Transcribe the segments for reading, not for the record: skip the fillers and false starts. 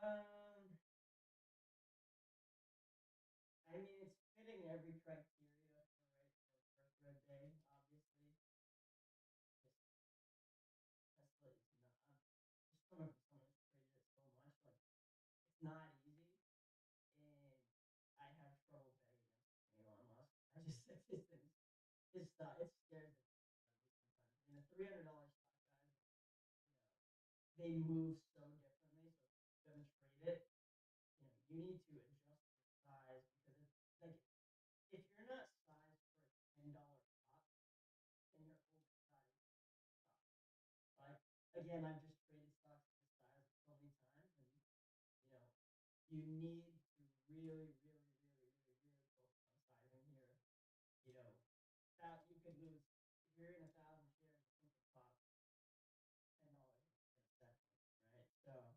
Um, I mean, it's fitting every criteria for a good day, obviously. Just Tesla is not. Just coming from someone who's traded it so much, like it's not easy, and I have trouble betting against Elon Musk. I just it's just his stock. It scares me sometimes. I mean, a $300 stock, guys. They move so differently. So if you're gonna trade it, you need to adjust your size because it's like if you're not sized for a $10 pop, then you're oversized stock. Like again, I've just traded stocks this size so many times, and you know, you need to really, really, really, really, really focus on sizing here. You know, that you could lose if you're in 1,000 shares. You think it pops $10 in a second, right? So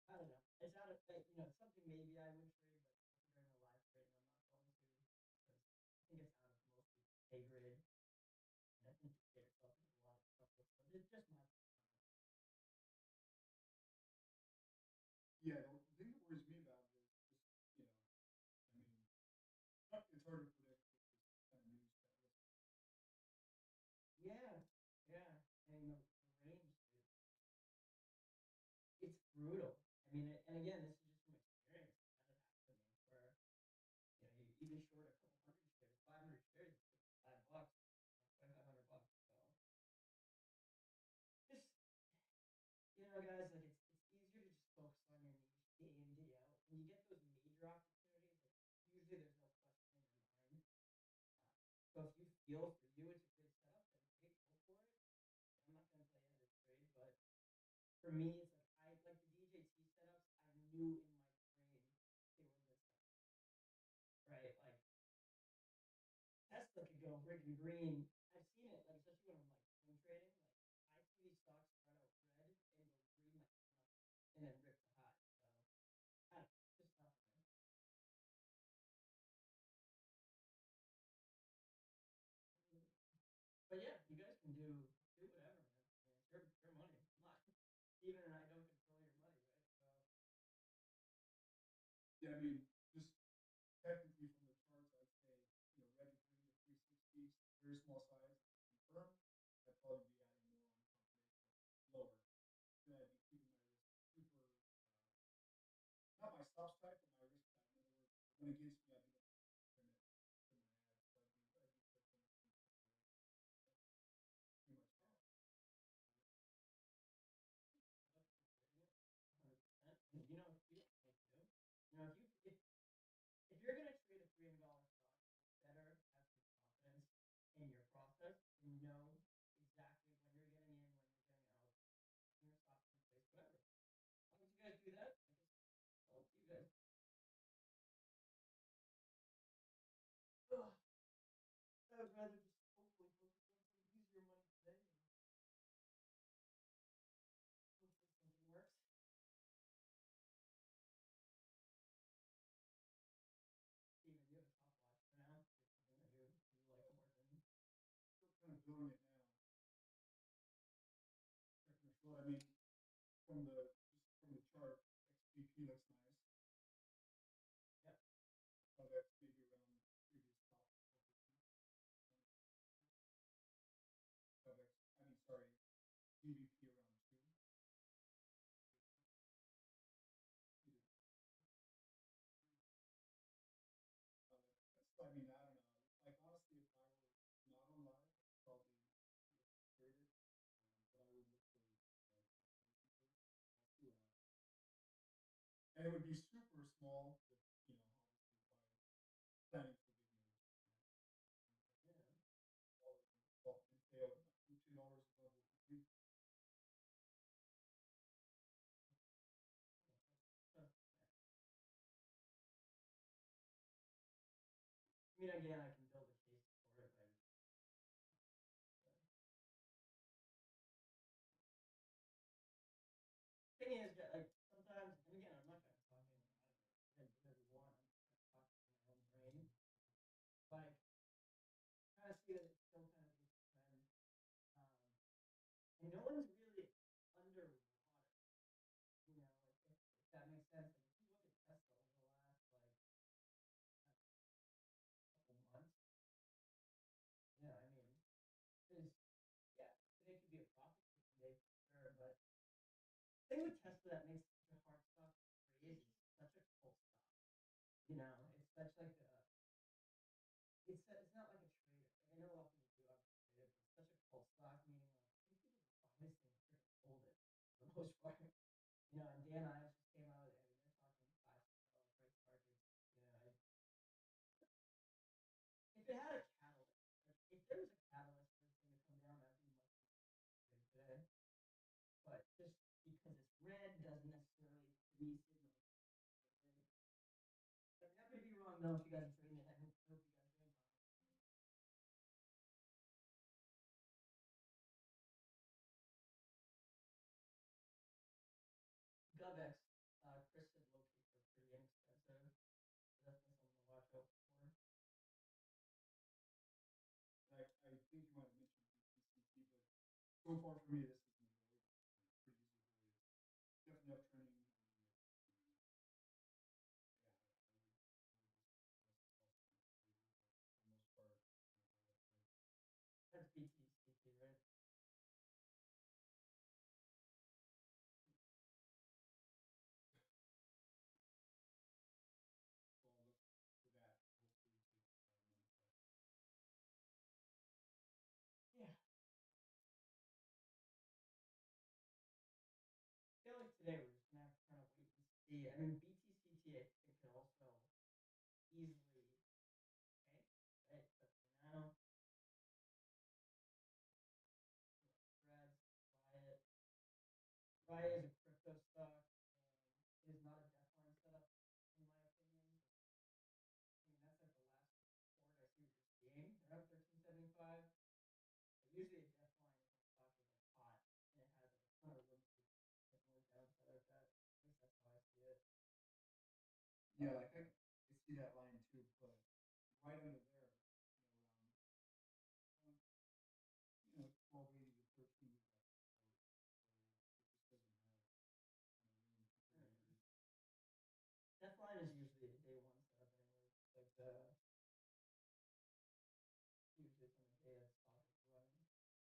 I don't know. It's out of it's something maybe I would trade, but considering the live trading, I'm not going to because I think it's out of most people's pay grade, and I think you get yourself into a lot of trouble. So it's just my Yeah, the thing that worries me about it is just, I mean, it's hard to predict with this kind of news that was. yeah, yeah. I mean the range is it's brutal. I mean, and again, this is just from experience. It's kind of happened to me where you even short a couple hundred shares, 500 shares at $65, $2,500. So just guys, like it's easier to just focus on your niche day in, day out. When you get those major opportunities, like usually there's no question in your mind. So if you feel for you it's a good setup, then hey, go for it. I'm not gonna tell you how to trade, but for me, it's like I like the DJT setups. I knew in my brain they were good setups, right? Like Tesla could go freaking green. I've seen it, like especially when I'm like swing trading. Like I see these stocks start out red and go green like nothing, and then rip the high. So I don't know, it's just tough, man. But yeah, you guys can do whatever, man. I mean, it's your money. I'm not even and I don't control your money, right? So Yeah, I mean, just technically from the charts, I'd say, red to green to 360s, very small size, confirm. I'd probably be adding more on confirmation lower. Then I'd be keeping my risk super, not my stops tight, but my risk tight. In other words, if it went against me, I'd be looking to trim it, trim my ad. So I'd be careful with the pretty much that. electrical trading, 100%. And you know me too. If you're gonna trade a $300 stock, you better have some confidence in your process and know exactly when you're getting in, when you're getting out, having your stops in place, whatever. As long as you guys do that, I guess I'll let you guys. Ugh, I'd rather just hopefully focus on some easier money today and hopefully something works. Steven, you have a top watch for now. Is something that you like more than Still kind of doing it now. Checking the short. I mean, from the chart, XBP looks nice. yep. That's maybe around previous top 4%. Sorry, GBP around 2. I mean, I don't know. Like, honestly, if I were not on live, I'd probably look to trade it. But I would look for to, and it would be super small, but, obviously, if I was planning for big moves. Yeah. Well, and fail $2 above what we think. So, I mean, again, I can build a case for it, but thing is that like sometimes, and again, I'm not trying to talk anyone out of it. Whatever you want, I'm just trying to talk to my own brain. Like, kind of see that it's still kind of this trend, um, and no one's really underwater. Like if that makes today for sure. But the thing with Tesla that makes such a hard stock to trade is such a cult stock. You know, it's such like a it's not like a trader. Like I know a lot of people do obviously trade it, but it's such a cult stock, meaning like I think people just buy this thing and freaking hold it for the most part. You know, and Dan Ives just came out. I mean, they're talking $5 price targets. You know, if it had a catalyst, like if there was a catalyst for this thing to come down, I'd be much more today. But just because it's red doesn't necessarily to me signal. I'd be happy to be wrong though. If you guys are trading it, I hope you guys are in. GovX, Chris said low kicks are pretty inexpensive. So definitely something to watch out for. I think you might have mentioned BTCT, but so far for me, this has been pretty easily avoided. Definitely uptrending. Yeah, I would for the most part. That's BTCT, right? So I'll look for that. Hopefully, take money flush. Yeah. I feel like today we're just gonna have to kind of wait and see. I mean, BTCT I think could also easily tank, right? Especially now. Threads, Riot. Riot is a crypto stock. It is not a death line setup, in my opinion. I mean, that's like the last support I see what you're seeing around 1375. But usually a death line is when stock is like hot and it has like a ton of room to definitely downside like that. At least that's how I see it. Yeah, like I see that line too, but right under there, around 1280 to 13 is that support. So it just doesn't have room for further increase. Death line is usually a day one setup anyways. Like usually from the day that stock is running.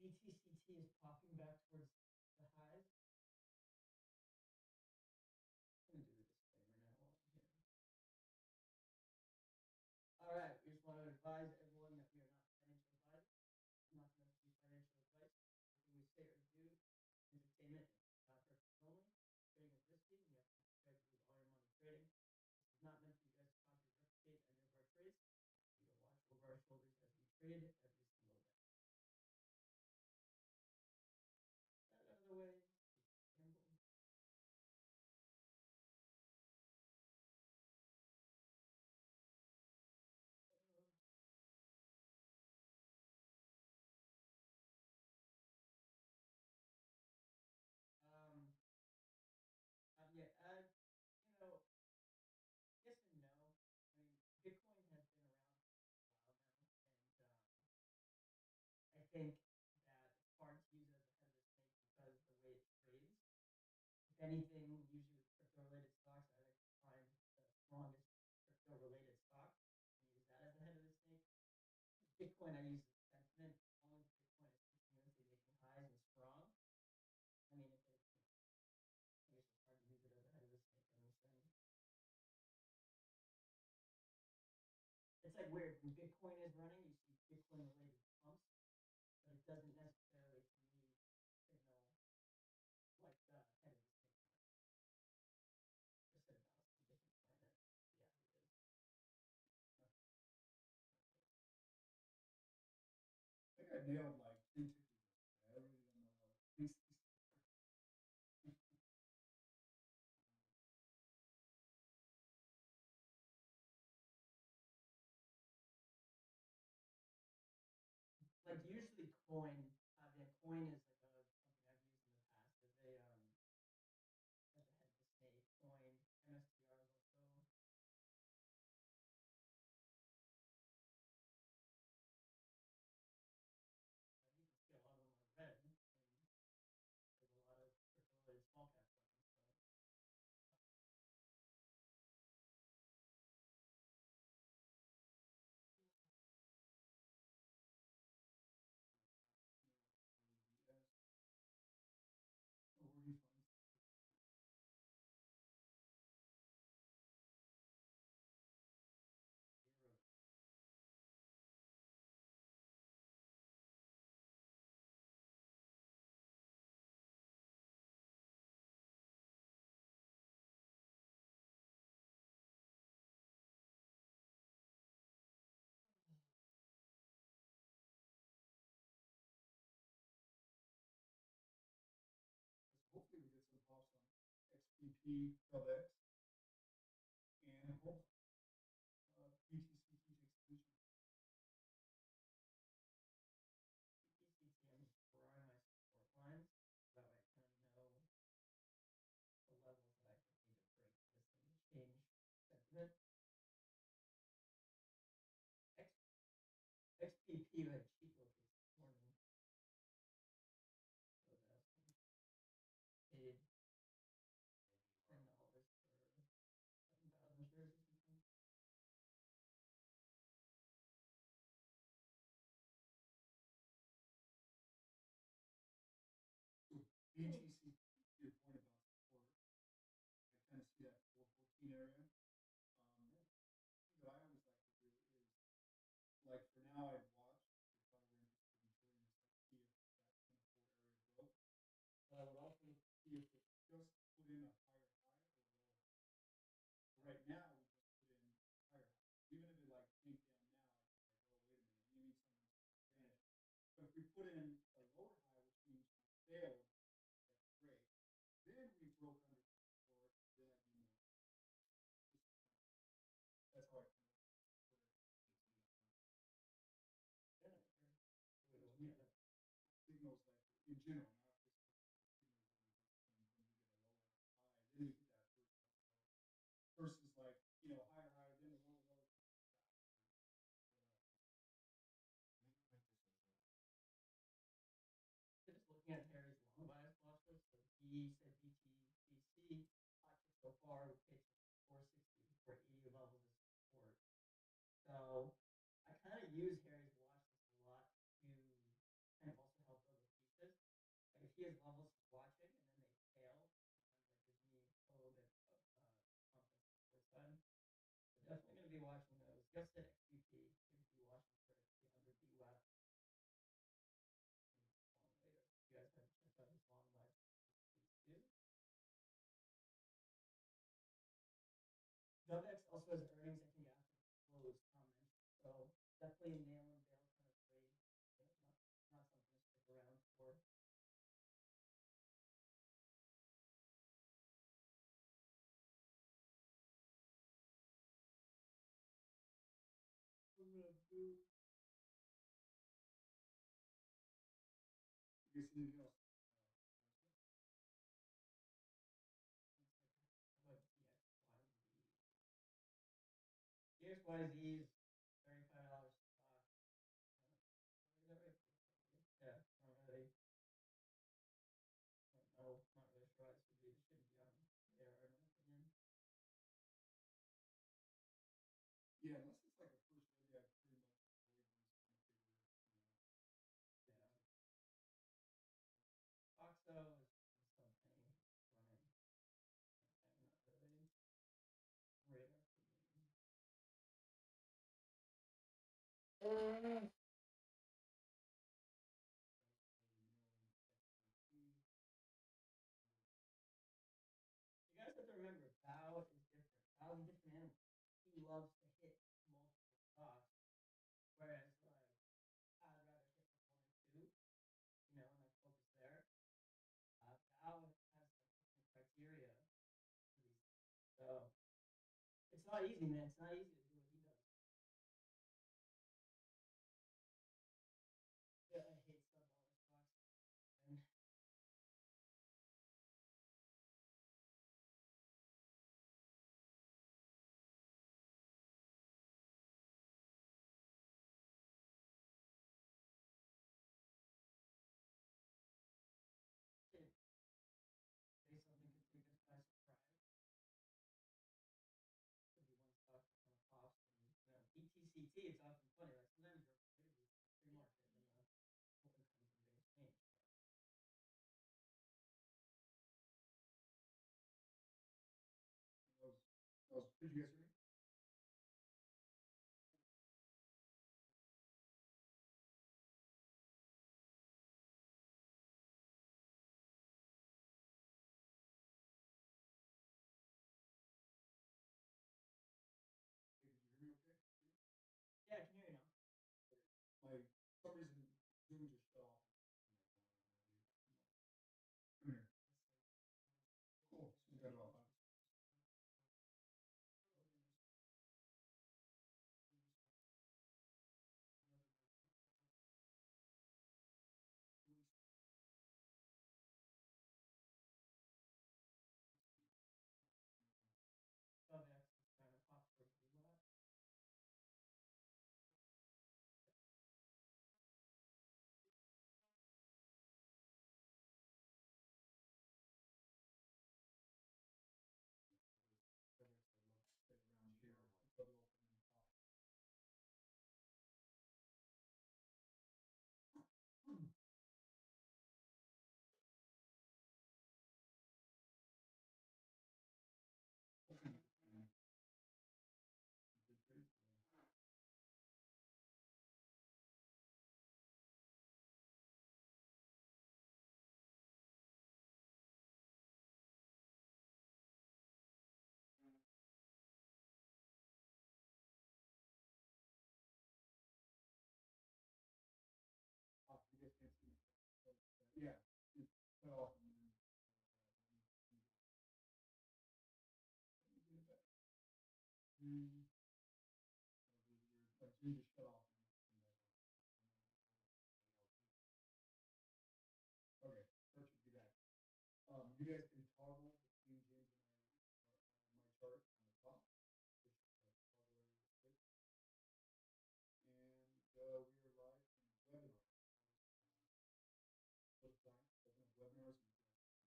BTCT is popping back towards the highs. I'm gonna do the disclaimer now while I'm here. All right, we just want to advise everyone that we are not financial advisors. It's not meant to be financial advice. Everything we say or do is entertainment and not purposes only. Trading is risky, and you have to be prepared to lose all your money trading. This is not meant for you guys to copy or replicate any of our trades. We will watch over our shoulders as we trade every single day. That out of the way. Gamble. Um, yeah, you know, yes and no. I mean, Bitcoin has been around for a while now, and I think that it's hard to use it as a head of the snake because of the way it trades. If anything, usually with crypto-related stocks, I like to find the strongest crypto-related stock and use that as the head of the snake. Bitcoin, I use the sentiment. As long as Bitcoin is continuously making highs and strong, I mean, I guess it's hard to use it as a head of the snake on this thing. It's like weird. When Bitcoin is running, you see Bitcoin-related pumps, but it doesn't necessarily, to me, signal like the head of the snake. Just said Mouse from a different planet. Yeah, he did. I think I nailed like 10 tickers. I really don't know how to. Like usually coin is like something I've used in the past as a head of the snake. Coin MSTR is also. You can see a lot of them are red, and there's a lot of crypto-related small caps running. So XPP, WX, and hold on, PTCT takes attention. PTCT, I'm just drawing my support lines, so that way I kind of know the levels that I just need to break this thing to change sentiment. XPP had cheat locates this morning. So that's paid $10 for 7,000 shares or something. So BTC, to your point about support, I kind of see that 414 area. Thing that I always like to do is, like for now, I'd watch if I were interested in trading this, like see if that kind of core area broke. But I would also look to see if it just put in a higher high or a lower high. So right now, we just put in a higher high. Even if it like tanked down now, I could like, oh, wait a minute, maybe someone took advantage. But if we put in a lower high, which means we failed that break, then we broke under support, then I'd be more. That's how I kind of put it. Yeah, sure. So we Because look at it. signals like in general, not just signals when we get a lower high, then we get that first low versus like higher high, then a lower low. So just looking at Harry's long bias watch list, so he said BTCC hot tick so far would pitch 460 for 80 levels of support. So I kind of use Harry's watch list a lot to kind of also help build a thesis. Like if he has levels he's watching and then they fail, sometimes that gives me a little bit of confidence on the short side. So definitely going to be watching those. Just at XPP, going to be watching for 300 DWAP later. You guys haven't checked out his long watch, please do. WX also has earnings, I think, after the close, Tom mentioned. So definitely a nail and bail kind of trade. Not something to stick around for. I'm gonna do. You guys see anything else? How about DXYZ? DXYZ is $35 stock. Is that right? Yeah, I don't really. I don't know. Not really sure why this would be. This shouldn't be on radar, in my opinion. Yeah, unless it's like a first ready, I'd pretty much avoid these kind of bigger, Yeah. FOXO is something running. Okay, not really radar for me. You guys have to remember, Bao is different. Bao is a different animal. He loves to hit multiple stocks, whereas like I'd rather hit like one or two, and like focus there. Bao has like different criteria for these things. So it's not easy, man. It's not easy to do what he does. Yeah, I hate sub-dollar stocks. And it takes something could take us by surprise. Could be one stock that kind of pops, and BTCT. It's often funny. Like sometimes you're afraid of the free market, and hoping something big change. Did you guys hear me? Hey, did you hear me okay? Yeah, I can hear you now. My, for some reason, Zoom just shut off. Come here. Cool. So you got it all. You guys can toggle between James and my chart on the top, which is the toggle area with it. And we are live from the webinar. Close blank, open up webinars, and you can actually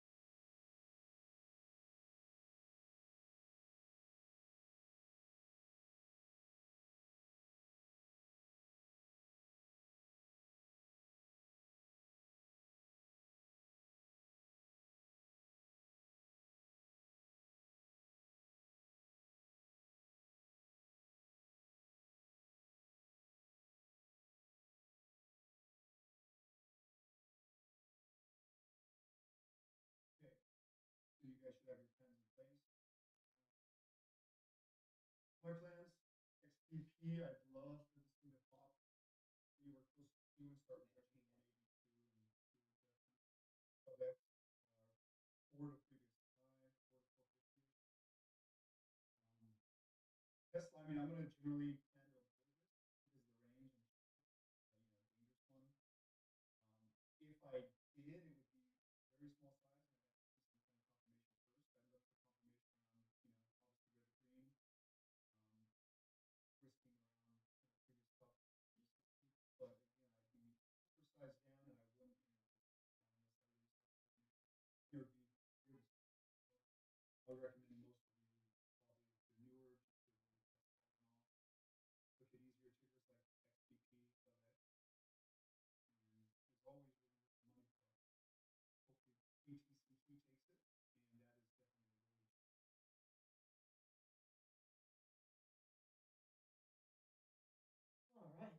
see them there. Okay, so you guys should have your plans in place. My plans, XPP, I'd love for this thing to pop anywhere close to Q and start rejection 182 and do a rejection of X. Forward of previous high, forward of 450. Tesla, I mean, I'm going to generally plan to avoid it because of the range and it's dangerous one. If I did, it would be very small size, and I'd have to see some kind of confirmation first. I'd look for confirmation around, obviously red or green, risking around previous top 360. But again, I'd be super size down, and I wouldn't unless I really start to it would be really small. I would recommend most of you probably if you're newer, just to avoid stuff falling off. Look at easier tickers like XBP, SubX, and as always, we're going to look for money flow. Hopefully, ATCT takes it, and that is definitely the goal. All right.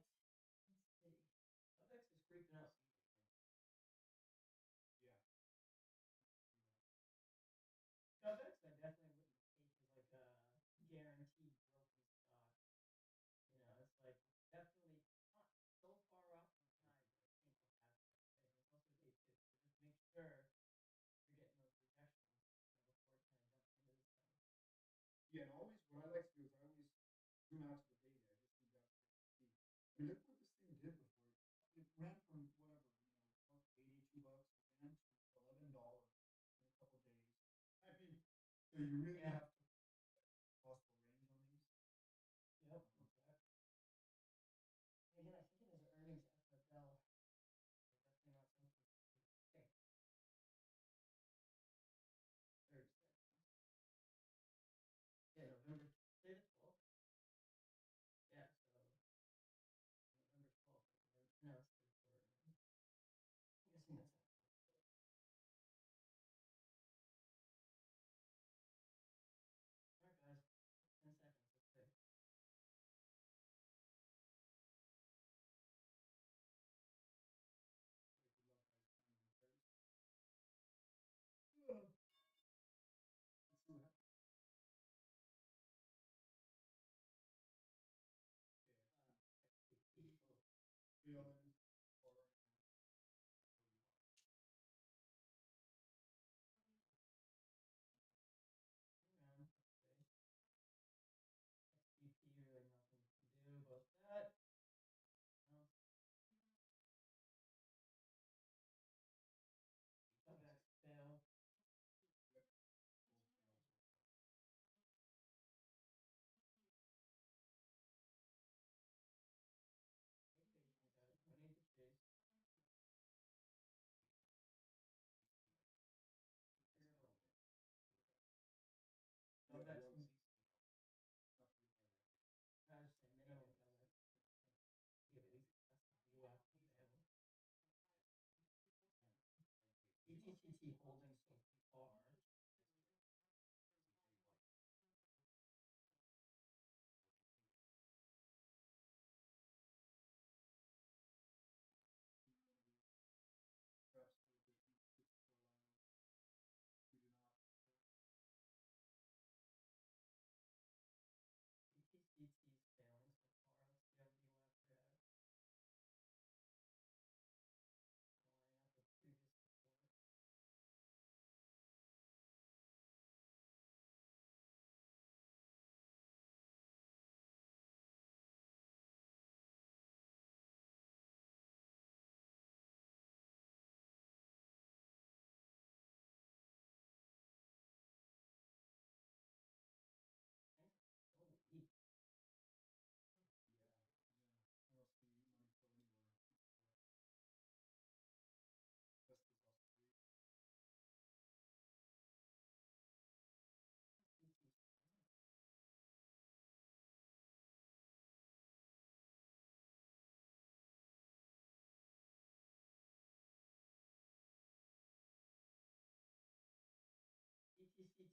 Let's see. FX is creeping up. Yeah. FX, I definitely wouldn't take as like a guaranteed broken stock. It's like definitely not so far off from the high, but I think we'll pass that today. It's also day 2, so just make sure you're getting those rejections before it kind of jumps into this thing. Yeah, and always what I like to do is I always zoom out to the daily. I just zoomed out to the XP. I mean, look what this thing did before. It ran from whatever, $82, ran to $11 in a couple days. I mean, so you really have to possible range on these. Yep, exactly. Again, I think it has earnings FFL. Definitely not something to think. Thursday. Yeah, November, say the 12th. Yeah, so November 12th, announced third quarter earnings. I'm guessing that's not. All right, guys, 10 seconds. Let's see. Good luck, guys. Time is imperative. Let's see what happens. Okay, feeling far right now. Around, let's see. XBP, really nothing you can do about that. No. FX failed. Yep. Both failed so far. Be patient, guys. No need to chase. Fear of open. Yeah, FX it was. Not to get I was saying minimum FX. Give at least less than you have to fail. ETCT holding so far. perhaps a little bit just to allow you to not ETCT is failing so far. Let's see how many left it has. Lining up with previous support.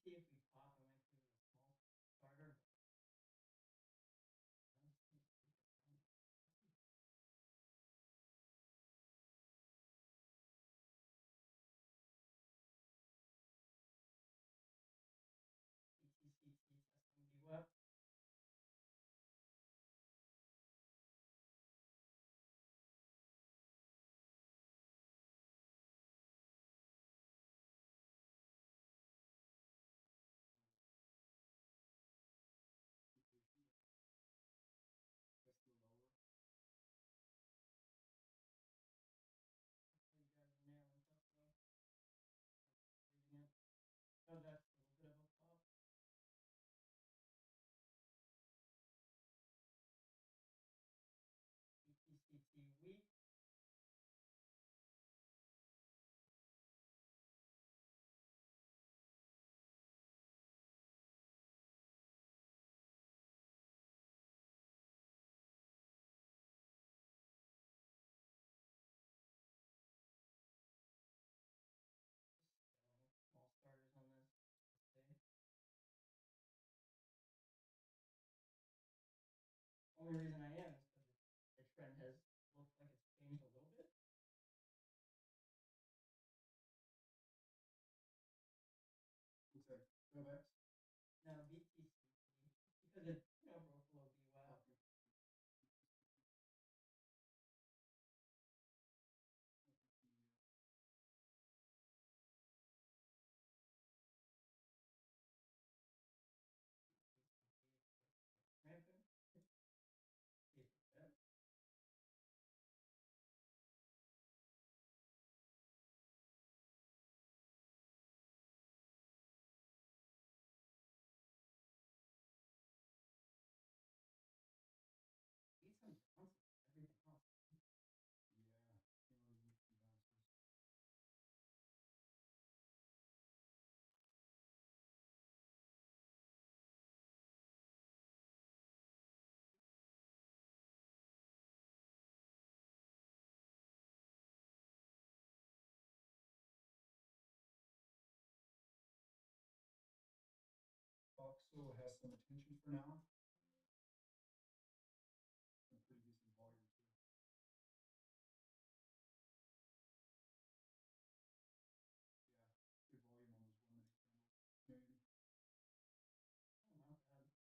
see if we pop and went to a small starter. ETCT testing VWAP. Just a little lower. Hopefully you guys are nailing FOXO. Reading it. Oh, that's a little bit of a pop. ETCT weak. Small starters on this. Okay. Only reason I am is because the trend has looked like it's changed a little bit. What's that? 12x? No, BTCT, because it broke below VWAP. Okay. Ramping. See if it's that. Need some bounces. Everything else. Yeah, you know, those weekly bounces. FOXO has some attention for now. Some pretty decent volume too. Yeah, good volume on those 1 minute candles. Maybe. Oh, not bad.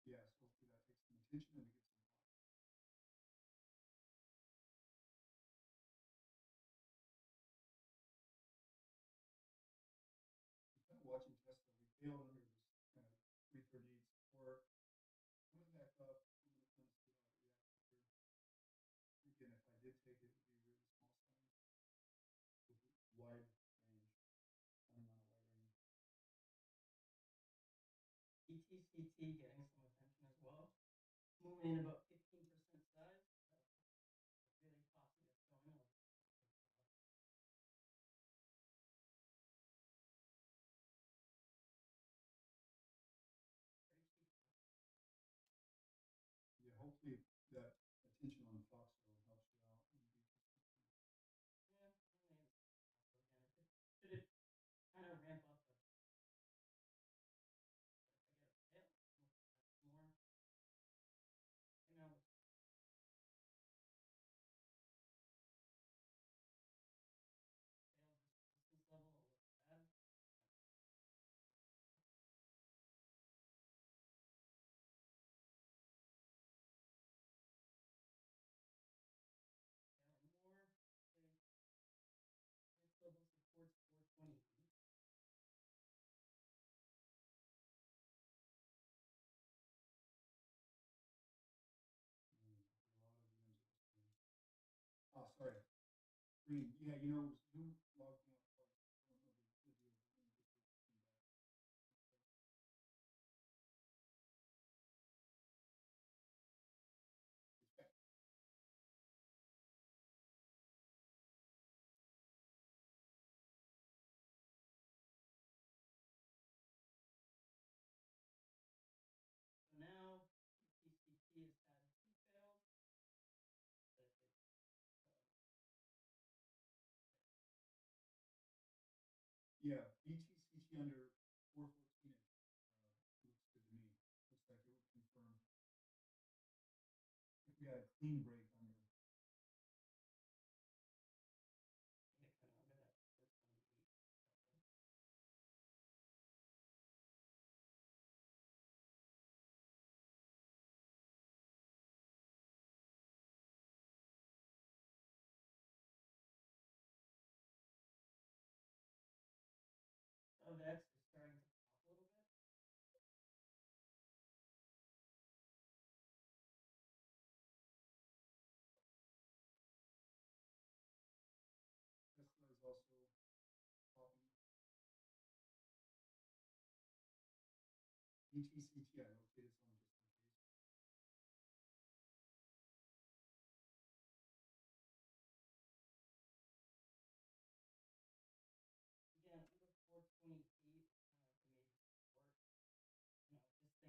Yeah, so hopefully that takes some attention and we get some pop. I'm kind of watching Tesla. We failed under this kind of 338 support. Coming back up, I'm going to kind of see how it reacts here. Again, if I did take it, it would be really small size with wide range, running on a wide range. ETCT getting some attention as well. Moving in about 15% size. So really popping this going on. Pretty cheap. Yeah, hopefully that attention on the FOXO helps you out in BTCT. Yeah, maybe. Again, should it kind of ramp up? But if I get a fail, more. Fail resistance level will look bad. Failing more. Say, next level supports 428. A lot of Zooms at this point. Oh, sorry. Green. Yeah, you know, Zoom logged me out twice. I don't know the deal, but let me get your screen back. Okay. It's back. So now ETCT has had 2 fails. But if it's Yeah, BTCT under had a clean break under. Yeah, kind of under that 428 cover. Oh, that's starting to pop a little bit. Tesla is also popping. BTCT, I rotated some just in case. Again, under 428 is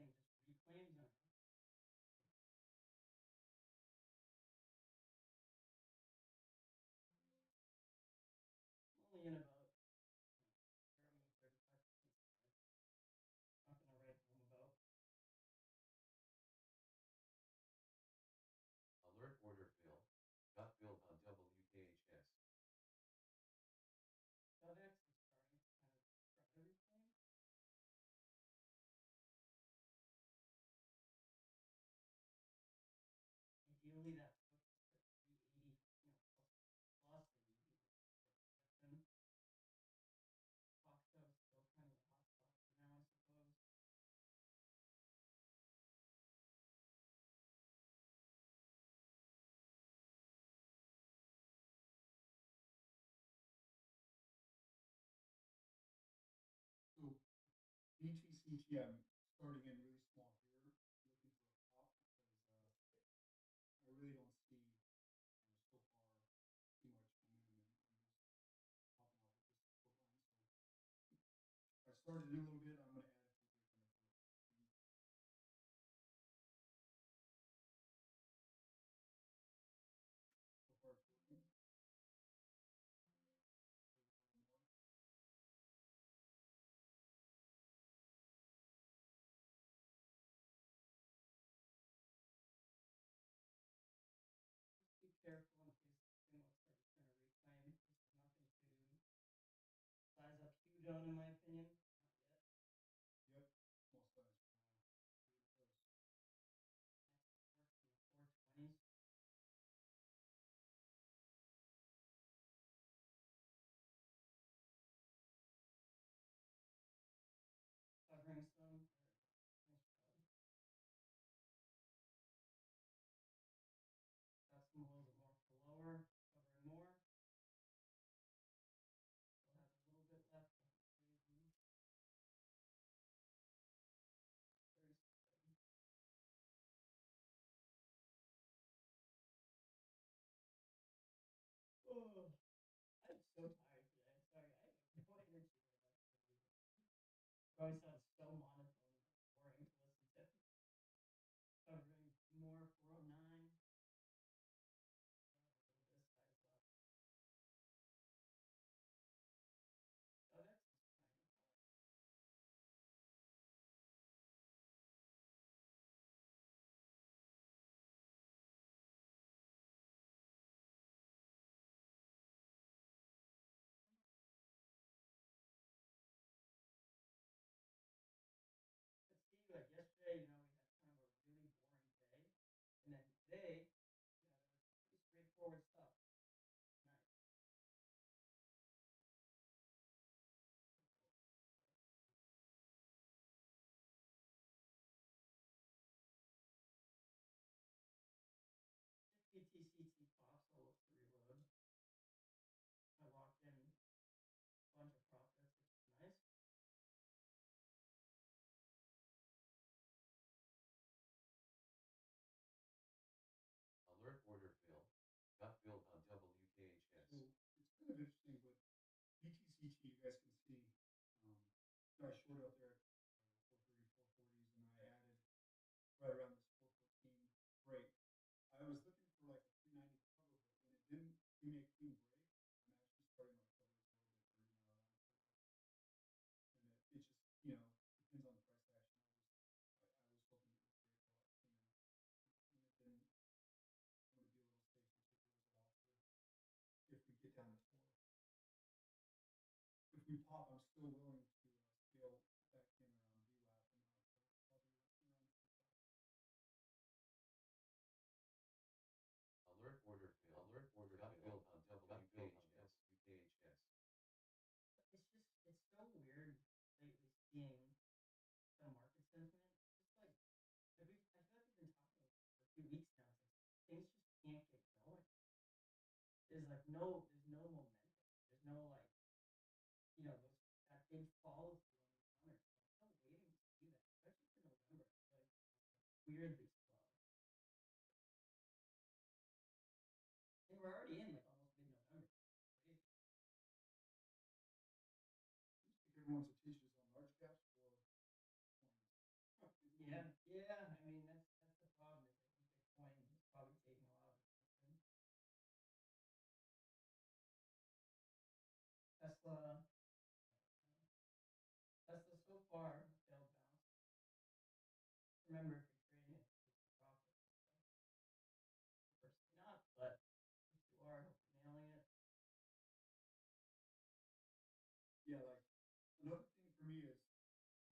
kind of like the major support. You know, if this thing just reclaims on it. I'm only in about, you know, I mean, 35% size. Nothing to write home about. Alert order failed. Got filled on WKHS. WX is starting to kind of try to reclaim. Ideally, that puts us at 380, you know, plus, and you know, protection. FOXO is still kind of a hot spot for now, I suppose. So BTCT, I'm starting in really small here, looking for a pop because I really don't see so far too much momentum in this popping off with this support line. So I started in a little bit. I'm going to add a few here kind of for speed. So far it's working. More. Be careful in case this thing looks like it's going to reclaim. This is nothing to size up huge on, in my opinion. Not yet. Yep, small size for now. Really close. Next support from the 420s. Covering some. There we go. Nice job. Got some a little bit more for lower. Covering more. Still have a little bit left. Nothing crazy. Very steady. Oh, I'm so tired today. Sorry, I have no energy right now for some reason. It always sounds so monotone and boring to listen to. Covering more 409. A little bit of size left. Oh, that's just trying to pop. Let's see, like yesterday, you know, we had kind of a really boring day. And then today, you know, there was some pretty straightforward stuff. Nice. 6 BTCT pops, I'll look to reload. I locked in a bunch of profits, which is nice. Alert order failed. Got filled on WKHS. So it's kind of interesting, but BTCT, you guys can see, I shorted up there at 430, 440s, and I added right around this 414 break. I was looking for like a 390 cover, but when it didn't give me a clean break, I'm actually starting my coverage a little bit early now around the 414. And it just, depends on the price action. I was hoping it would break a lot cleaner, and it didn't. like there's no momentum. There's no like that big follow through on these runners. So I'm still waiting to see that, especially for November. I feel like weirdly slow, and we're already in like almost mid-November. Crazy. You think everyone's a teacher's on large caps or Yeah, yeah. I mean that's the problem is I think Bitcoin is probably taking a lot of attention. Tesla, Tesla so far failed bounce. Remember, if you're trading it, it's profit. So personally not, but if you are, I hope you're nailing it. yeah, like another thing for me is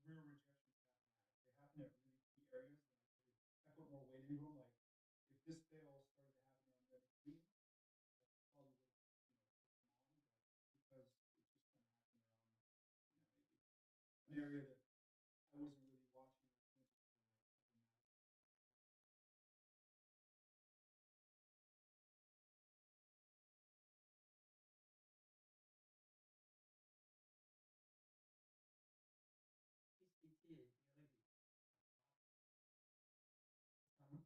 real rejections happen at really key areas, and I put more weight into them. Like if this fail started to happen around Red 18, I probably would have put them on, but because it just kind of happened around an area that I wasn't really watching or thinking for like other matters. TCT is really um,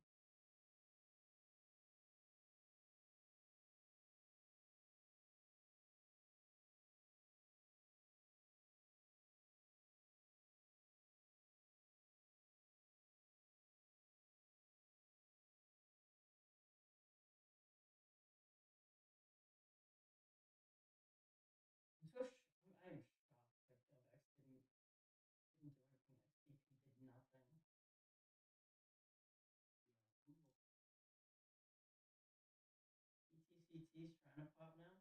I'm shocked that Delvex didn't do anything. Like CP did nothing. Yeah, Google. ETCT's trying to pop now.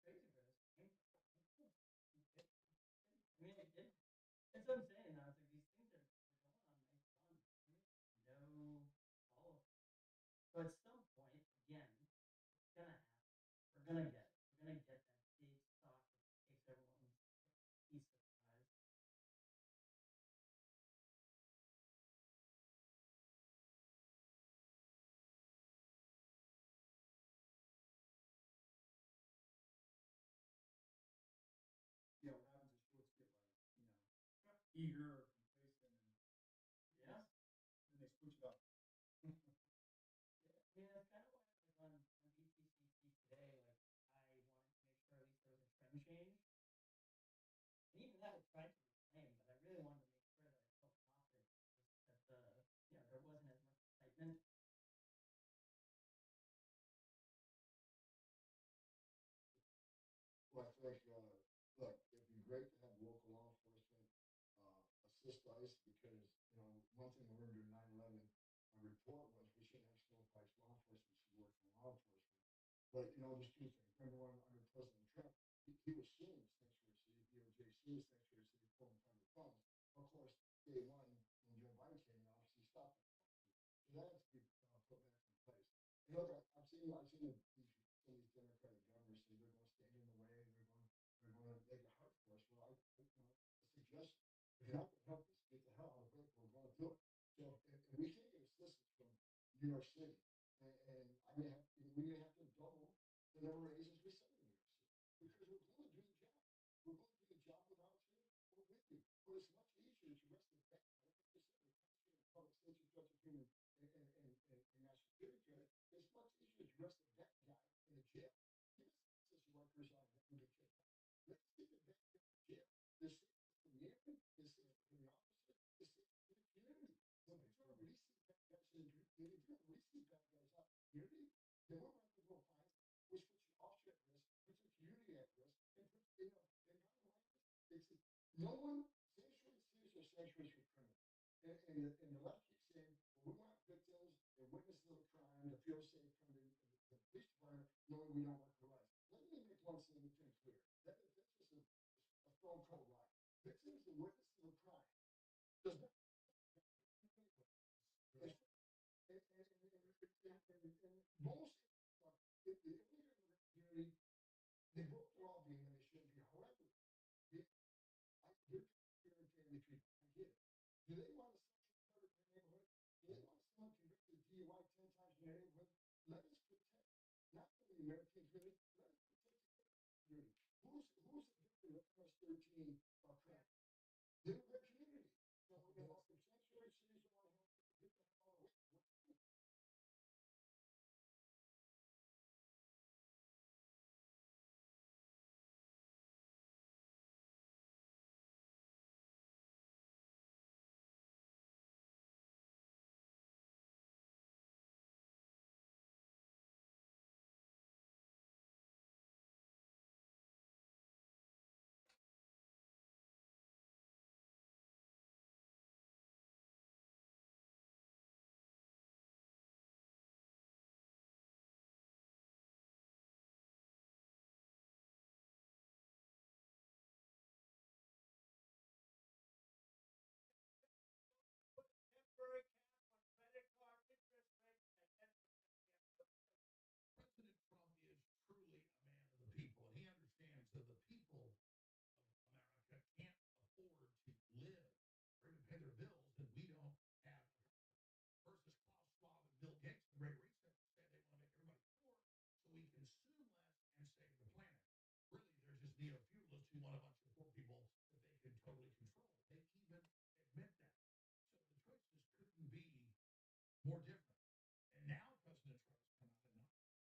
Or Crazy for this game. I mean, it did. That's what I'm saying. Now it's like these things are they're going on nice runs. No follow. So at some point, again, it's gonna happen. We're gonna get it. We're gonna get that big stock that takes everyone's piece surprise. yeah, what happens is shorts get like eager or complacent, and Yeah. then they switch it up. Yeah. I mean, that's kind of why, like on BTCT today, like I wanted to make sure at least there was a trend change, and even that I tried to reclaim, but I really wanted to make sure that I felt confident that there wasn't as much excitement. Well, I think, look, it'd be great to have local law enforcement assist ICE because, one thing we learned during 9/11, our report was we shouldn't have still price law enforcement should work for law enforcement. But, there's two things. Number one, under President Trump, he was suing sanctuary city, DOJ suing sanctuary city, pulling federal funds. Of course, day one, when Joe Biden came in, obviously stopped it. So that has to be put back in place. And look, I've seen some of these Democratic governors say they're going to stand in the way, they're going to make it hard for us. Well, a suggestion: if you're not going to help us get the hell out of it, we're going to do it. So, and we can't get assistance from New York City, and we may have to double the number of agents we send to New York City because we're going to do the job. We're going to do the job without you or with you. But it's much easier to arrest the bad guy. Like you said, the prosecutor, public safety judge, and national security judge. It's much easier to arrest the bad guy in a jail. Give us access workers on who get kicked out. Let's keep the bad guy in jail. The safer for the airman, the safer for the officer, the safer for the community. When we start releasing bad guys in the community, if you're releasing bad guys out in the community, then we're going to go find them, which puts your officer at risk, puts the community at risk, and puts, and bottom line is, no one, sanctuary cities are sanctuaries for criminals. And the left keeps saying, well, we want victims and witnesses of a crime to feel safe coming to the police department knowing we don't work for life. Let me make one thing clear. That's just a stone cold lie. Victims and witnesses of a crime does not most, if the immigrant community, they vote their lobbying and they shouldn't be. However, they, they're very family people. I get it. Do they want a sexual predator in their neighborhood? Do they want someone convicted of DUI 10 times in their neighborhood? Let us protect not only the American community, let us protect the community. Who's the victim of MS-13 crime? The immigrant community. So, if sanctuary cities don't want to help, get the hell away. Temporary cap on credit card interest rates, and I guess President Trump is truly a man of the people, and he understands that the people of America can't afford to live or even pay their bills, and we don't have versus Klaus Schwab and Bill Gates, the Great Reset, say they want to make everybody poor so we consume less and save the planet. Really, they're just neo-feudalists who want a bunch of poor people that they can totally control. They even admit that. So the choices couldn't be more different. And now President Trump has come out and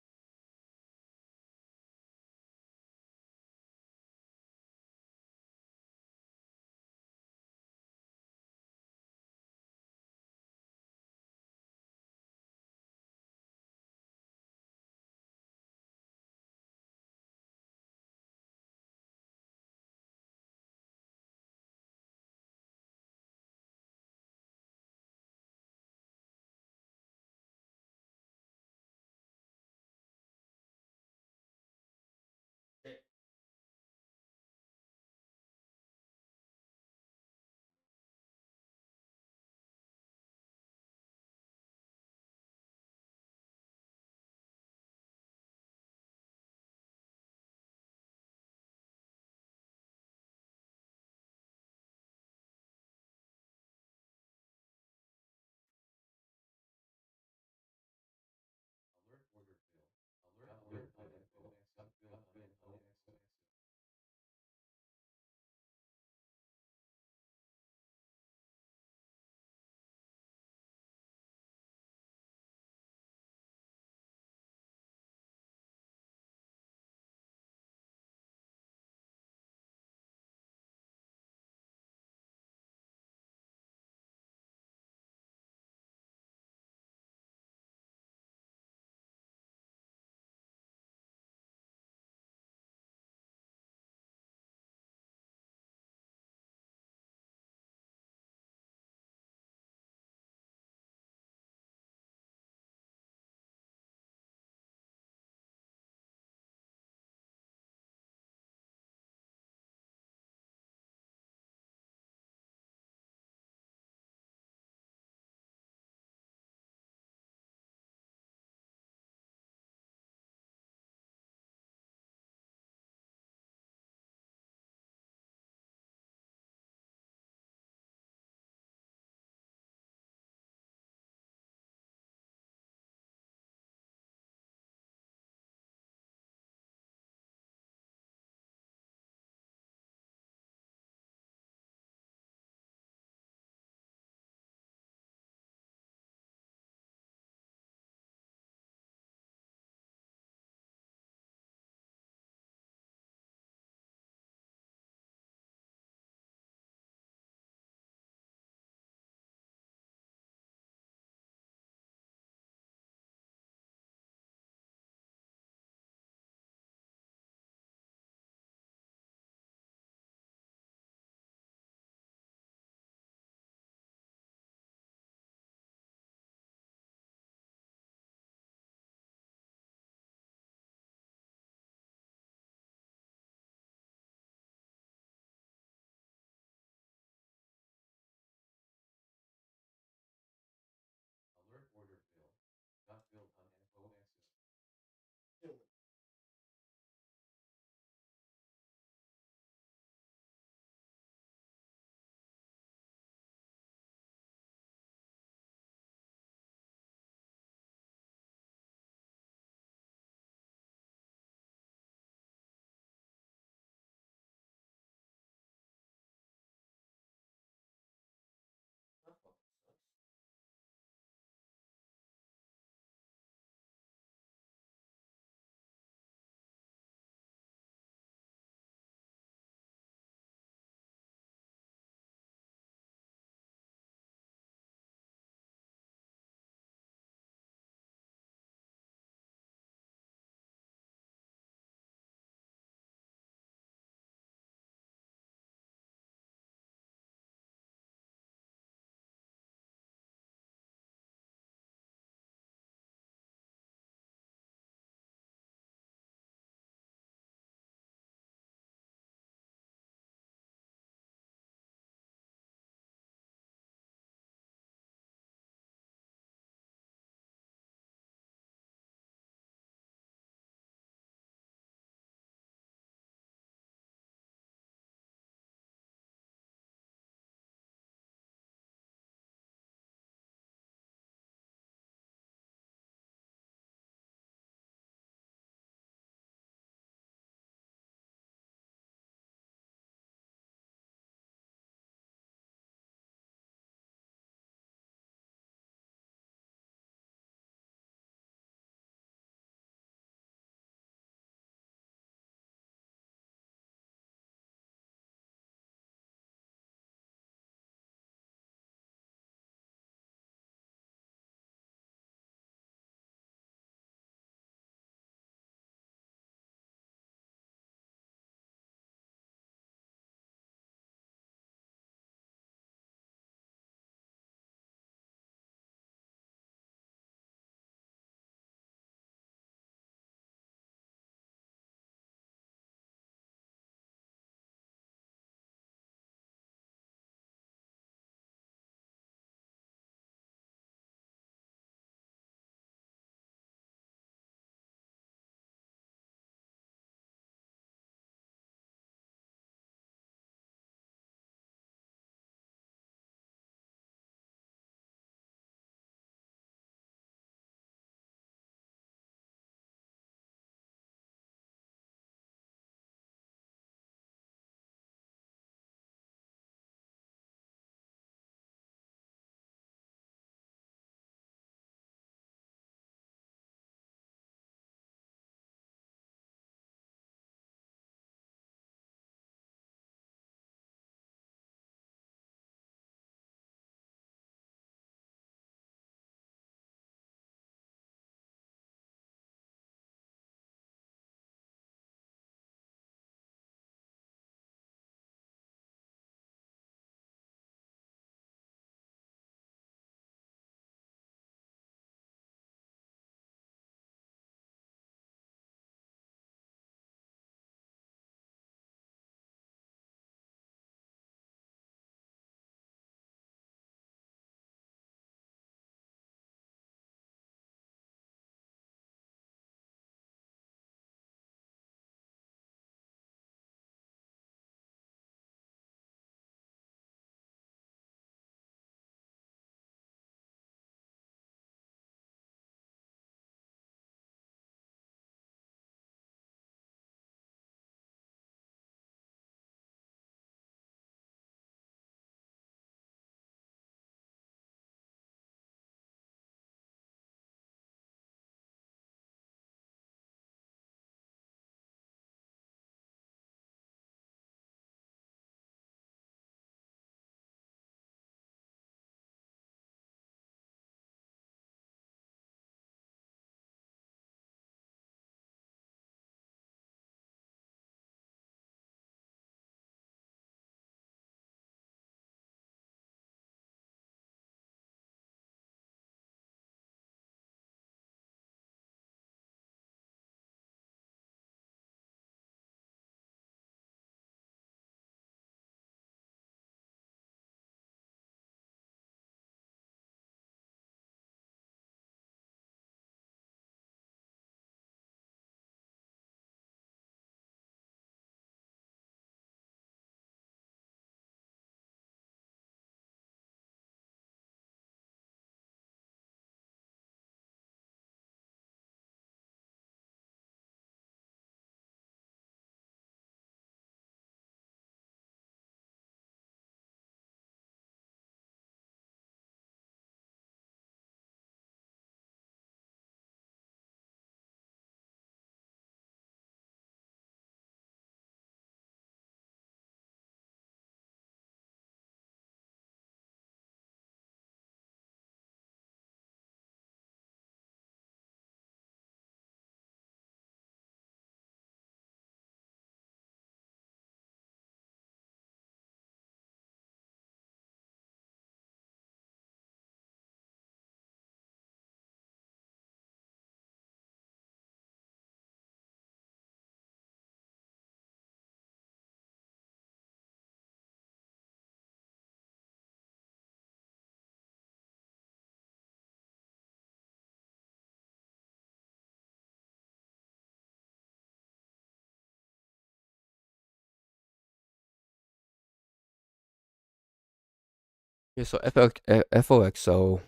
Yeah, so FOXO,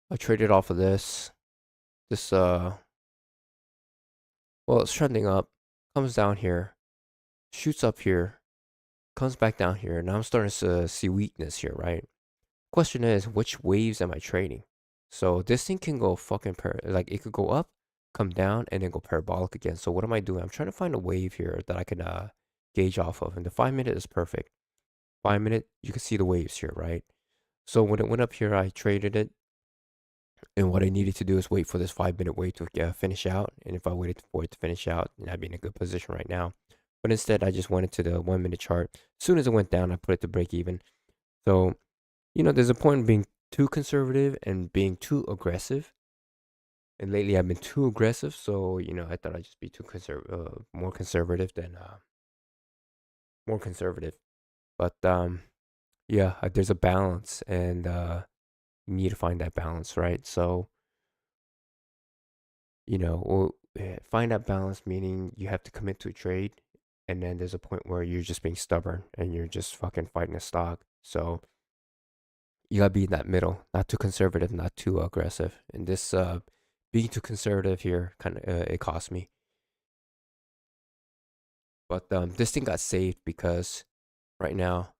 I traded off of this. This well, it's trending up, comes down here, shoots up here, comes back down here. Now I'm starting to see weakness here, right? Question is, which waves am I trading? So this thing can go fucking like it could go up, come down, and then go parabolic again. So what am I doing? I'm trying to find a wave here that I can gauge off of. And the 5 minute is perfect. 5 minute, you can see the waves here, right? So when it went up here, I traded it. And what I needed to do is wait for this 5 minute wave to finish out. And if I waited for it to finish out, then I'd be in a good position right now. But instead, I just went into the 1 minute chart. As soon as it went down, I put it to break even. So, there's a point in being too conservative and being too aggressive. And lately, I've been too aggressive. So, I thought I'd just be more conservative than more conservative. But yeah, there's a balance, and you need to find that balance, right? So, find that balance, meaning you have to commit to a trade, and then there's a point where you're just being stubborn and you're just fucking fighting a stock. So you gotta be in that middle, not too conservative, not too aggressive. And this being too conservative here kind of it cost me. But this thing got saved because right now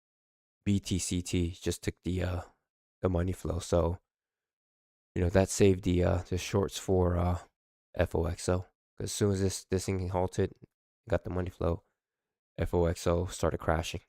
BTCT just took the money flow. So that saved the shorts for FOXO. As soon as this thing halted, got the money flow, FOXO started crashing.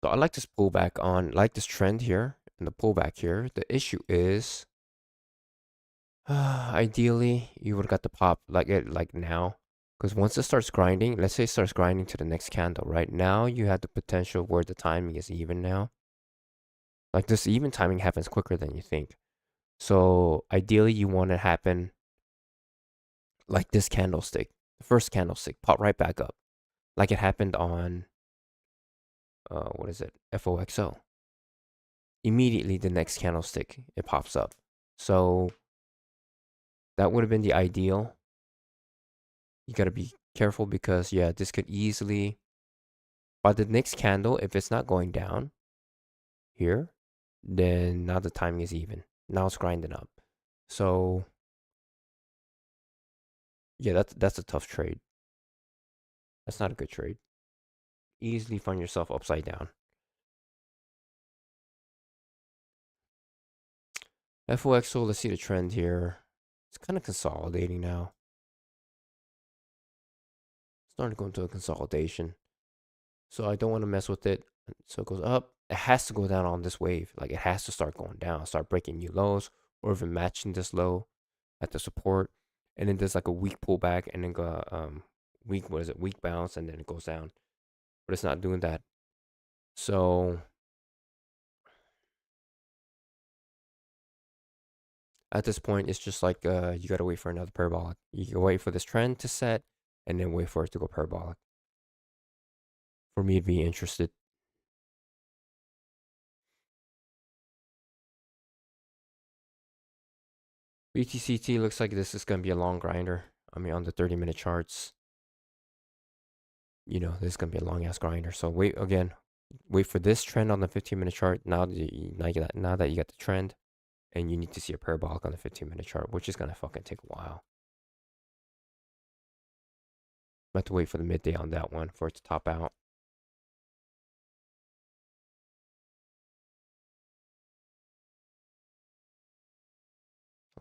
So I like this pullback like this trend here and the pullback here. The issue is, ideally, you would have got the pop like now. Because once it starts grinding, let's say it starts grinding to the next candle, right? Now you have the potential where the timing is even now. Like this even timing happens quicker than you think. So ideally you want it to happen like this candlestick. The first candlestick pop right back up. Like it happened on what is it? FOXO. Immediately the next candlestick it pops up. So that would have been the ideal. You got to be careful because yeah, this could easily, by the next candle, if it's not going down here, then now the timing is even. Now it's grinding up. So Yeah, that's a tough trade. That's not a good trade. Easily find yourself upside down. FOXO, let's see the trend here. It's kind of consolidating now. Starting to go into a consolidation. So I don't want to mess with it. So it goes up. It has to go down on this wave. Like it has to start going down, start breaking new lows, or even matching this low at the support. And then there's like a weak pullback and then go weak, what is it? Weak bounce, and then it goes down. But it's not doing that. So at this point, it's just like you gotta wait for another parabolic. You can wait for this trend to set and then wait for it to go parabolic. For me to be interested. BTCT looks like this is gonna be a long grinder. I mean, on the 30-minute charts, you know, this is gonna be a long ass grinder. So wait again, wait for this trend on the 15-minute chart. Now that you got the trend, and you need to see a parabolic on the 15-minute chart, which is gonna fucking take a while. I have to wait for the midday on that one for it to top out.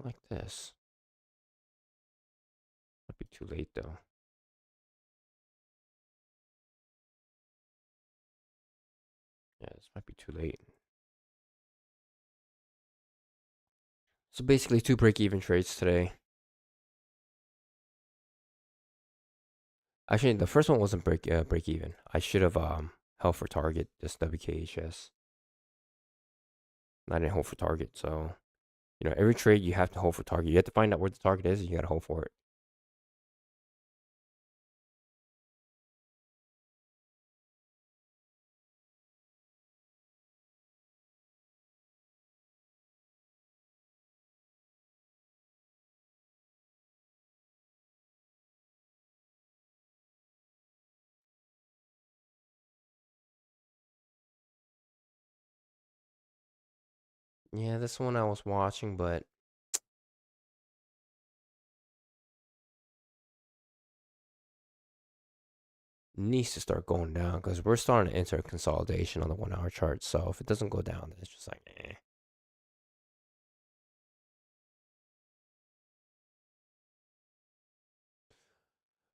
Like this. Might be too late though. Yeah, this might be too late. So basically, 2 break-even trades today. Actually, the first one wasn't break even. I should have held for target this WKHS. I didn't hold for target, so you know every trade you have to hold for target. You have to find out where the target is. And you gotta hold for it. Yeah, this one I was watching, but needs to start going down because we're starting to enter consolidation on the 1-hour chart. So if it doesn't go down, then it's just like, eh.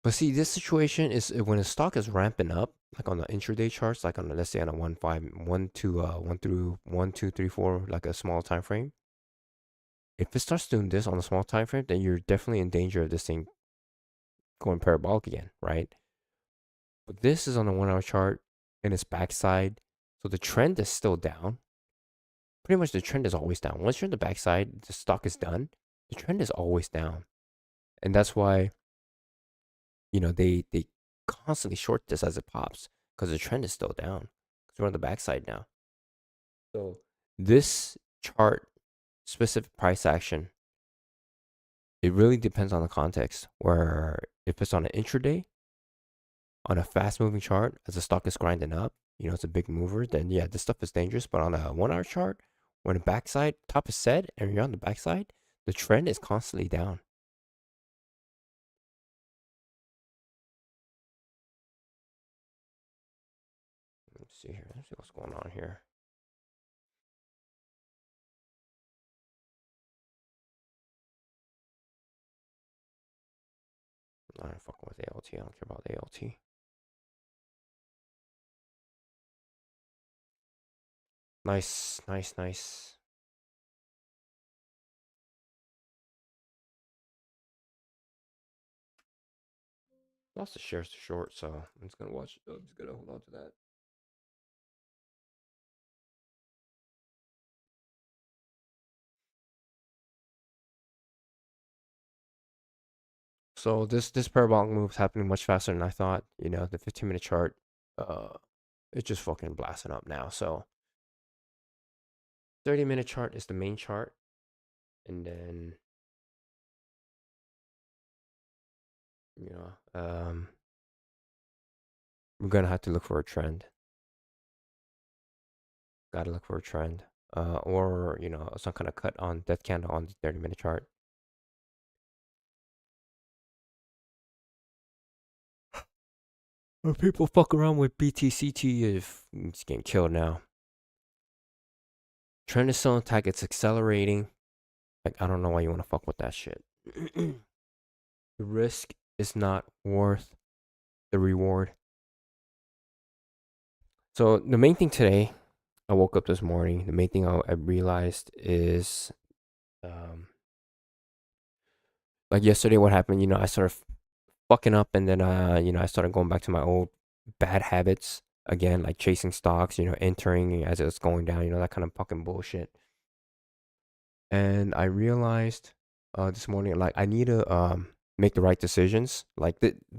But see, this situation is when a stock is ramping up, like on the intraday charts, like on the, let's say on a 1 through 1, 2, 3, 4, like a small time frame. If it starts doing this on a small time frame, then you're definitely in danger of this thing going parabolic again, right? But this is on the 1-hour chart and its backside, so the trend is still down. Pretty much the trend is always down. Once you're in the backside, the stock is done. The trend is always down, and that's why you know they constantly short this as it pops because the trend is still down because we're on the backside now. So this chart specific price action, it really depends on the context. Where if it's on an intraday, on a fast moving chart, as the stock is grinding up, you know it's a big mover, then yeah, this stuff is dangerous. But on a 1-hour chart, when the backside top is set and you're on the backside, the trend is constantly down. Let's see here. Let's see what's going on here. I'm not fucking with ALT. I don't care about ALT. Nice, nice, nice. Lots of shares to short, so I'm just gonna watch. I'm just gonna hold on to that. So this parabolic move is happening much faster than I thought. You know, the 15-minute chart, uh, it's just fucking blasting up now. So 30-minute chart is the main chart, and then you know, we're gonna have to look for a trend. Gotta look for a trend, or you know, some kind of cut on death candle on the 30-minute chart. People fuck around with BTCT if it's getting killed now. Trend is still intact. It's accelerating. Like, I don't know why you want to fuck with that shit. The risk is not worth the reward. So the main thing today, I woke up this morning. The main thing I realized is, like yesterday, what happened? I started fucking up, and then I started going back to my old bad habits again, like chasing stocks. Entering as it's going down. That kind of fucking bullshit. And I realized this morning, like I need to make the right decisions. Like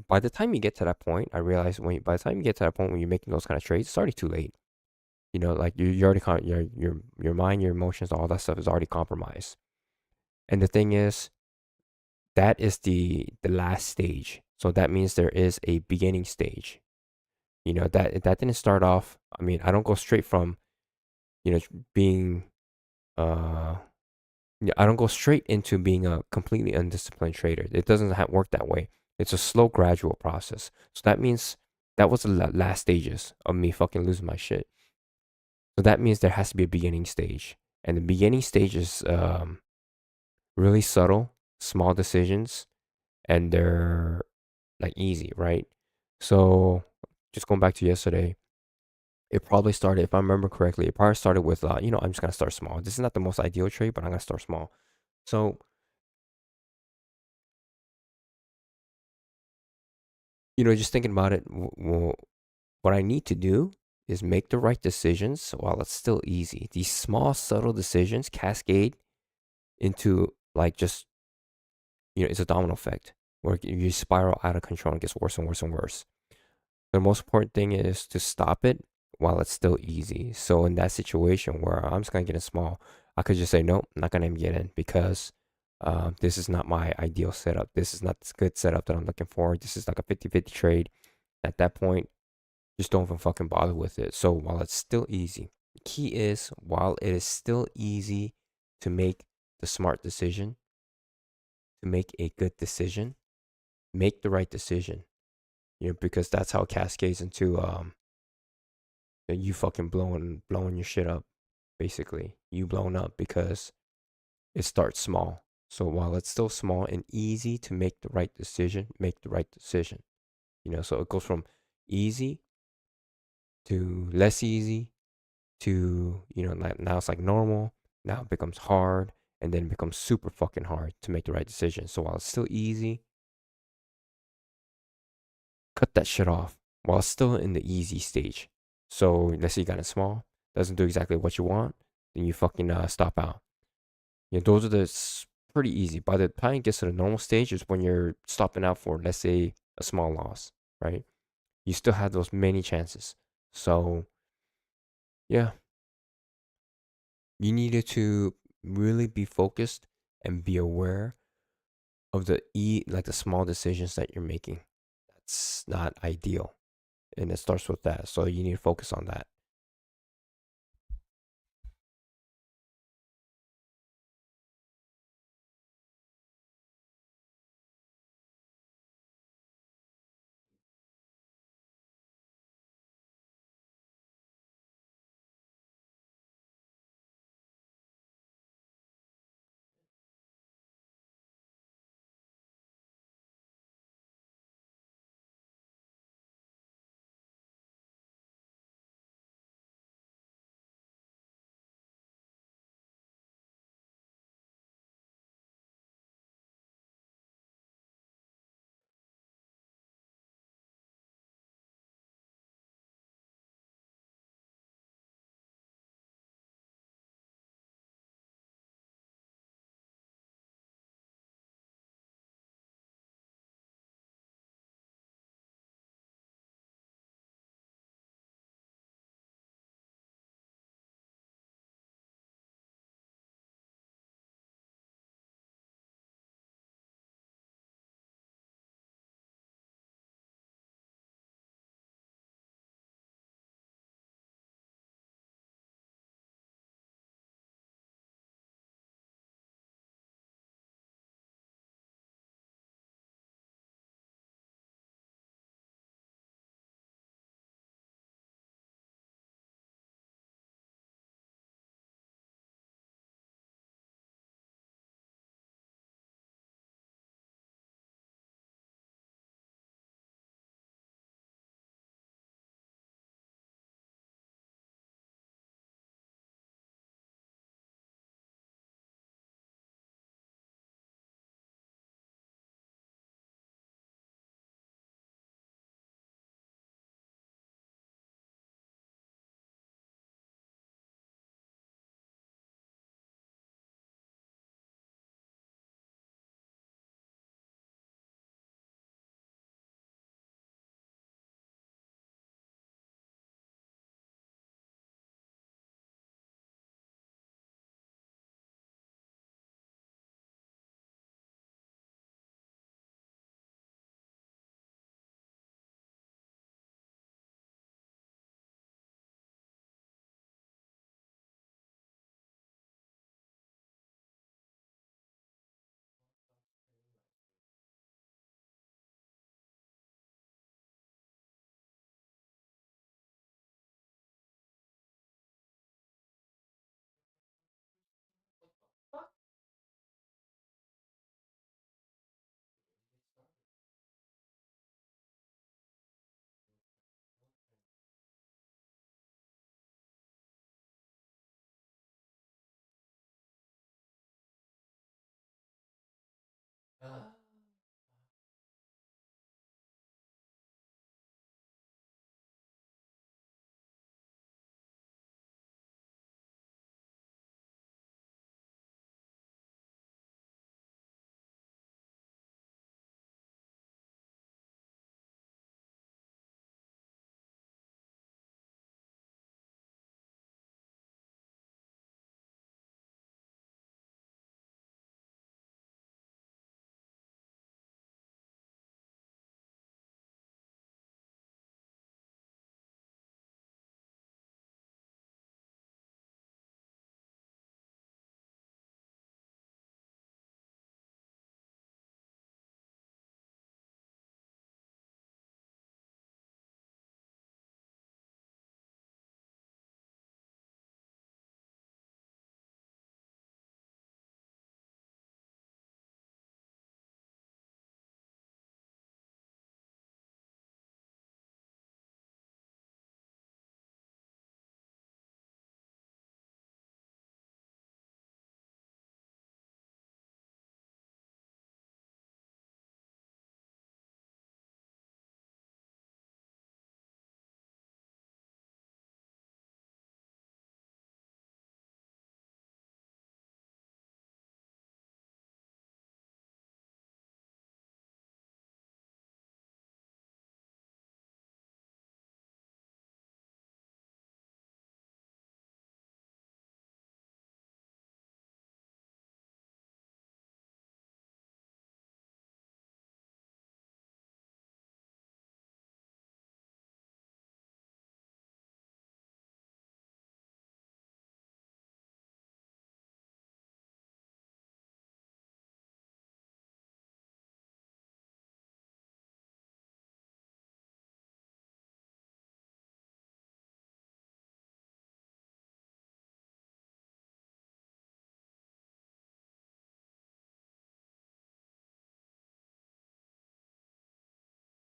by the time you get to that point, I realized by the time you get to that point when you're making those kind of trades, it's already too late. Like you already your mind, your emotions, all that stuff is already compromised. And the thing is, that is the last stage. So that means there is a beginning stage. That didn't start off. I mean, I don't go straight from being I don't go straight into being a completely undisciplined trader. It doesn't work that way. It's a slow, gradual process. So that means that was the last stages of me fucking losing my shit. So that means there has to be a beginning stage. And the beginning stage is really subtle, small decisions, and they're like easy, right? So just going back to yesterday, it probably started, if I remember correctly, it probably started with, I'm just going to start small. This is not the most ideal trade, but I'm going to start small. So, just thinking about it, what I need to do is make the right decisions while it's still easy. These small, subtle decisions cascade into like just, it's a domino effect where you spiral out of control and it gets worse and worse and worse. The most important thing is to stop it while it's still easy. So in that situation where I'm just going to get in small, I could just say, nope, I'm not going to get in because this is not my ideal setup. This is not the good setup that I'm looking for. This is like a 50-50 trade. At that point, just don't even fucking bother with it. So while it's still easy, the key is while it is still easy to make the smart decision, to make a good decision, make the right decision. Because that's how it cascades into you fucking blowing your shit up. Basically, you blown up because it starts small. So while it's still small and easy to make the right decision, make the right decision. So it goes from easy to less easy to, now it's like normal. Now it becomes hard and then it becomes super fucking hard to make the right decision. So while it's still easy, cut that shit off while it's still in the easy stage. So let's say you got it small, doesn't do exactly what you want, then you fucking stop out. Those are pretty easy. By the time it gets to the normal stage is when you're stopping out for, let's say, a small loss, right? You still have those many chances. So yeah, you needed to really be focused and be aware of like the small decisions that you're making. That's not ideal. And it starts with that. So you need to focus on that. Uh,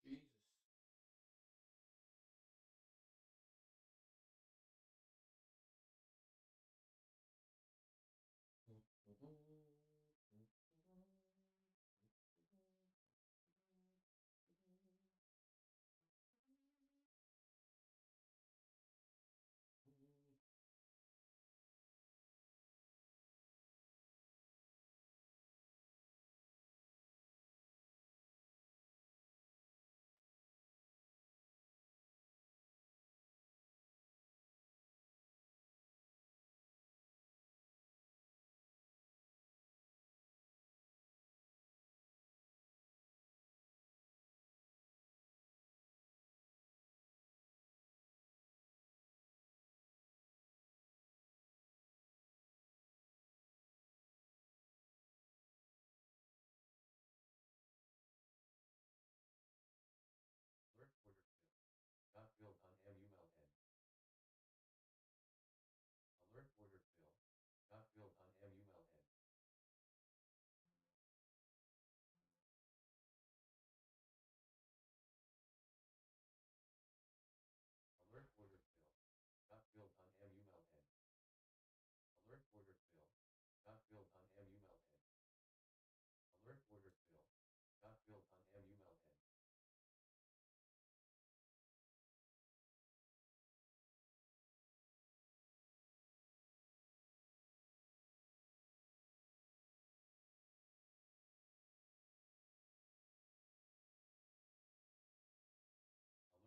Jesus. Alert order failed. Got failed on MULN. Alert order failed. Got failed on MULN. Alert order failed. Got failed on MULN. Alert order failed. Got failed on MULN. Alert order failed. Got failed on MULN.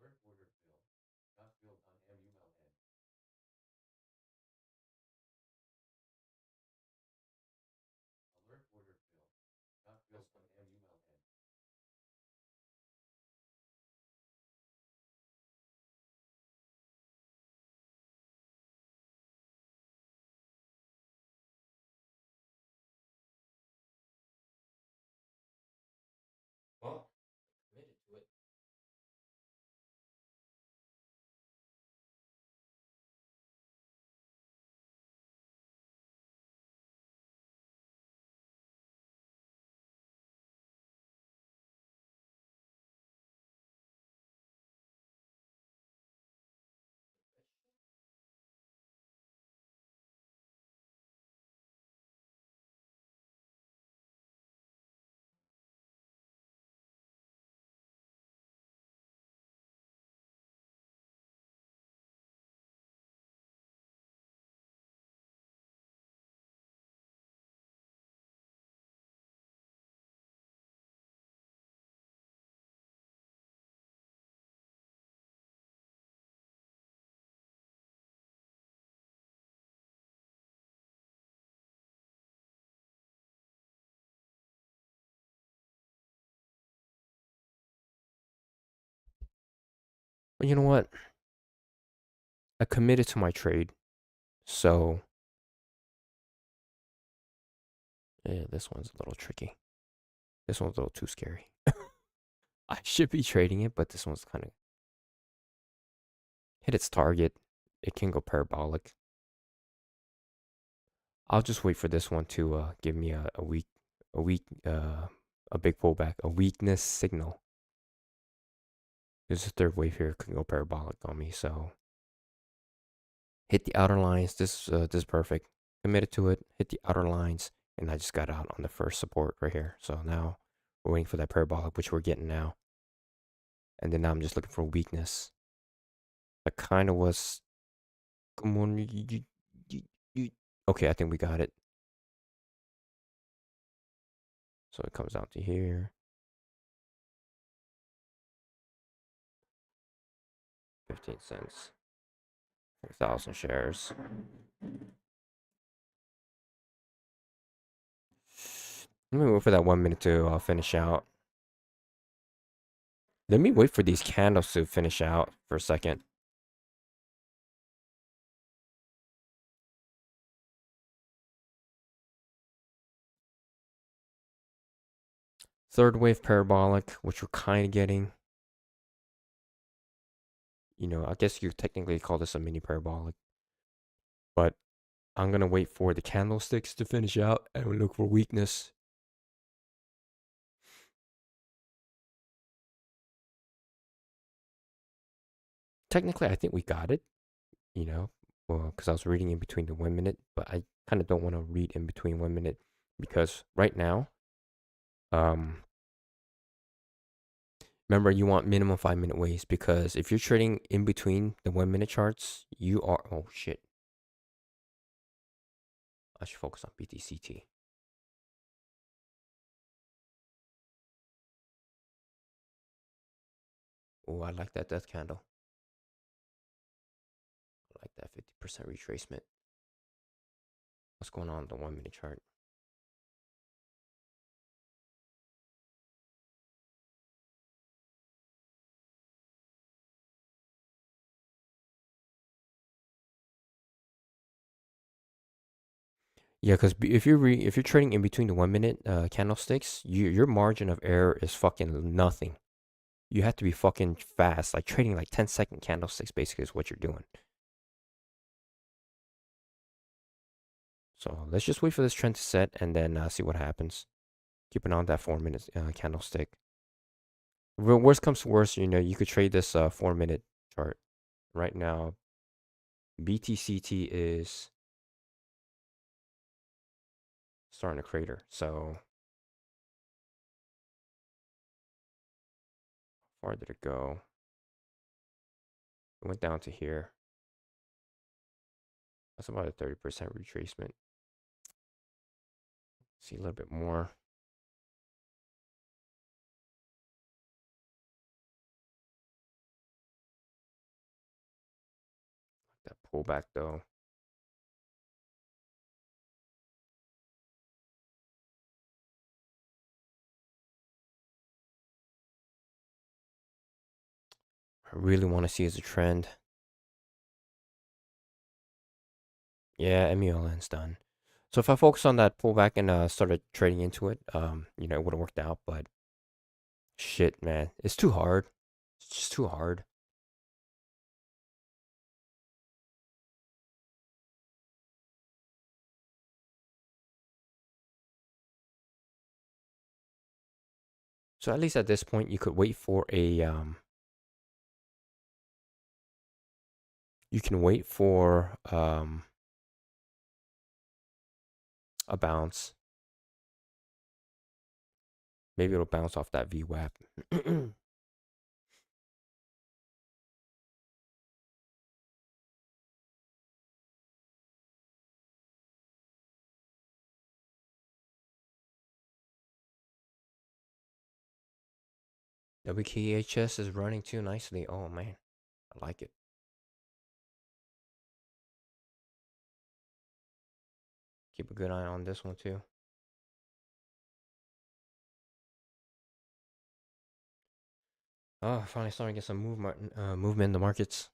Alert order failed. Got failed on MULN. Alert order failed. Got failed on MULN. Well, committed to it. But you know what? I committed to my trade. So, yeah, this one's a little tricky. This one's a little too scary. I should be trading it, but this one's kind of hit its target. It can go parabolic. I'll just wait for this one to give me a big pullback, a weakness signal. There's a third wave here, could go parabolic on me. So hit the outer lines. This is perfect. Committed to it. Hit the outer lines, and I just got out on the first support right here. So now we're waiting for that parabolic, which we're getting now. And then now I'm just looking for weakness. I kind of was. Come on, okay, I think we got it. So it comes out to here. 15 cents. 4,000 shares. Let me wait for that 1 minute to finish out. Let me wait for these candles to finish out for a second. Third wave parabolic, which we're kind of getting. You know, I guess you technically call this a mini parabolic. But I'm going to wait for the candlesticks to finish out and we look for weakness. Technically, I think we got it, you know, well, because I was reading in between the 1 minute, but I kind of don't want to read in between 1 minute because right now, remember you want minimum 5 minute waves because if you're trading in between the 1 minute charts, you are, oh shit. I should focus on BTCT. Oh, I like that death candle. I like that 50% retracement. What's going on the 1 minute chart? Yeah, because if you're trading in between the 1 minute candlesticks, your margin of error is fucking nothing. You have to be fucking fast, like trading like 10-second candlesticks. Basically, is what you're doing. So let's just wait for this trend to set and then see what happens. Keep an eye on that 4 minute candlestick. Worst comes to worst, you know, you could trade this 4 minute chart. Right now, BTCT is starting to crater. So how far did it go? It went down to here. That's about a 30% retracement. See a little bit more. That pullback though. I really want to see as a trend. Yeah, MULN's done. So if I focus on that pullback and started trading into it, you know, it would have worked out, but shit, man, it's too hard. It's just too hard. So at least at this point, you could wait for you can wait for a bounce. Maybe it'll bounce off that VWAP. WKHS is running too nicely. Oh man, I like it. Keep a good eye on this one too. Oh, finally starting to get some movement in the markets.